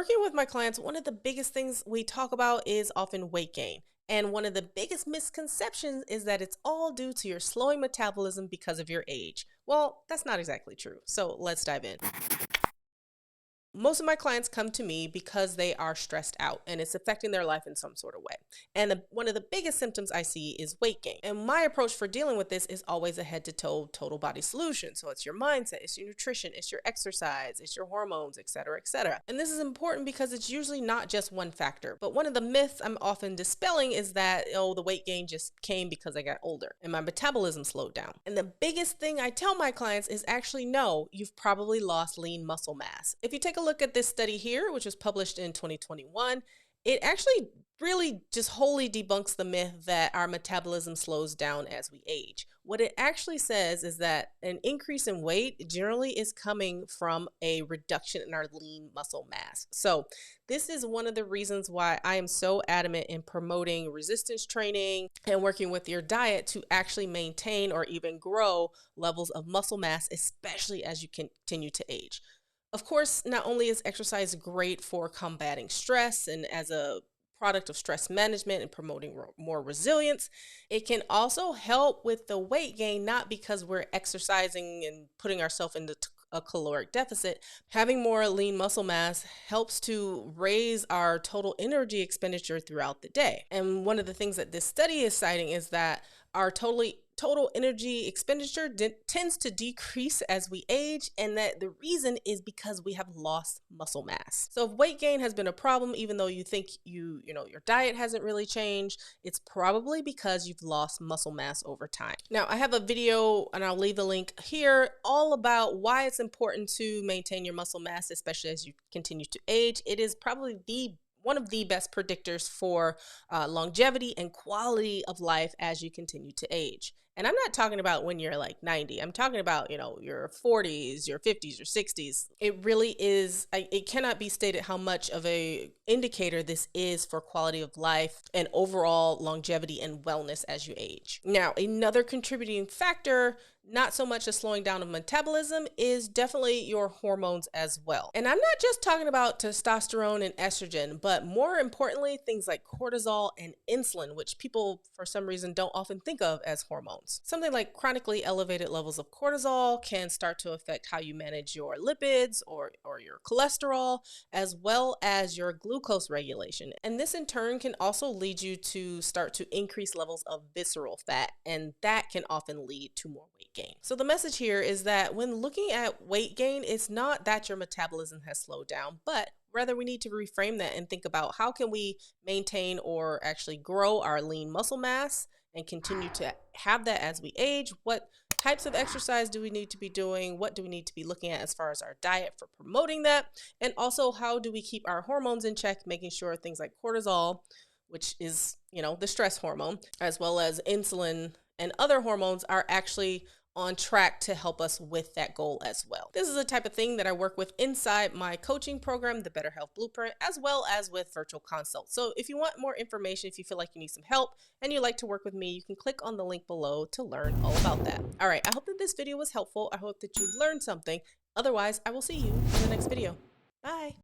working with my clients, one of the biggest things we talk about is often weight gain. And one of the biggest misconceptions is that it's all due to your slowing metabolism because of your age. Well, that's not exactly true. So let's dive in. Most of my clients come to me because they are stressed out and it's affecting their life in some sort of way. And one of the biggest symptoms I see is weight gain. And my approach for dealing with this is always a head to toe total body solution. So it's your mindset, it's your nutrition, it's your exercise, it's your hormones, etc., etc. And this is important because it's usually not just one factor. But one of the myths I'm often dispelling is that, oh, the weight gain just came because I got older and my metabolism slowed down. And the biggest thing I tell my clients is actually, no, you've probably lost lean muscle mass. If you take a look at this study here, which was published in 2021, it actually really just wholly debunks the myth that our metabolism slows down as we age. What it actually says is that an increase in weight generally is coming from a reduction in our lean muscle mass. So this is one of the reasons why I am so adamant in promoting resistance training and working with your diet to actually maintain or even grow levels of muscle mass, especially as you continue to age. Of course, not only is exercise great for combating stress and as a product of stress management and promoting more resilience, it can also help with the weight gain, not because we're exercising and putting ourselves into a caloric deficit. Having more lean muscle mass helps to raise our total energy expenditure throughout the day. And one of the things that this study is citing is that our total energy expenditure tends to decrease as we age, and that the reason is because we have lost muscle mass. So if weight gain has been a problem, even though you think your diet hasn't really changed, it's probably because you've lost muscle mass over time. Now, I have a video, and I'll leave the link here, all about why it's important to maintain your muscle mass, especially as you continue to age. It is probably one of the best predictors for longevity and quality of life as you continue to age. And I'm not talking about when you're like 90. I'm talking about, your 40s, your 50s, your 60s. It really is, it cannot be stated how much of a indicator this is for quality of life and overall longevity and wellness as you age. Now, another contributing factor, not so much a slowing down of metabolism, is definitely your hormones as well. And I'm not just talking about testosterone and estrogen, but more importantly, things like cortisol and insulin, which people for some reason don't often think of as hormones. Something like chronically elevated levels of cortisol can start to affect how you manage your lipids or your cholesterol, as well as your glucose regulation. And this in turn can also lead you to start to increase levels of visceral fat, and that can often lead to more weight gain. So the message here is that when looking at weight gain, it's not that your metabolism has slowed down, but rather we need to reframe that and think about how can we maintain or actually grow our lean muscle mass and continue to have that as we age. What types of exercise do we need to be doing? What do we need to be looking at as far as our diet for promoting that? And also, how do we keep our hormones in check, making sure things like cortisol, which is, the stress hormone, as well as insulin and other hormones are actually on track to help us with that goal as well. This is the type of thing that I work with inside my coaching program, the Better Health Blueprint, as well as with virtual consults. So if you want more information, if you feel like you need some help and you'd like to work with me, you can click on the link below to learn all about that. All right, I hope that this video was helpful. I hope that you learned something. Otherwise, I will see you in the next video. Bye.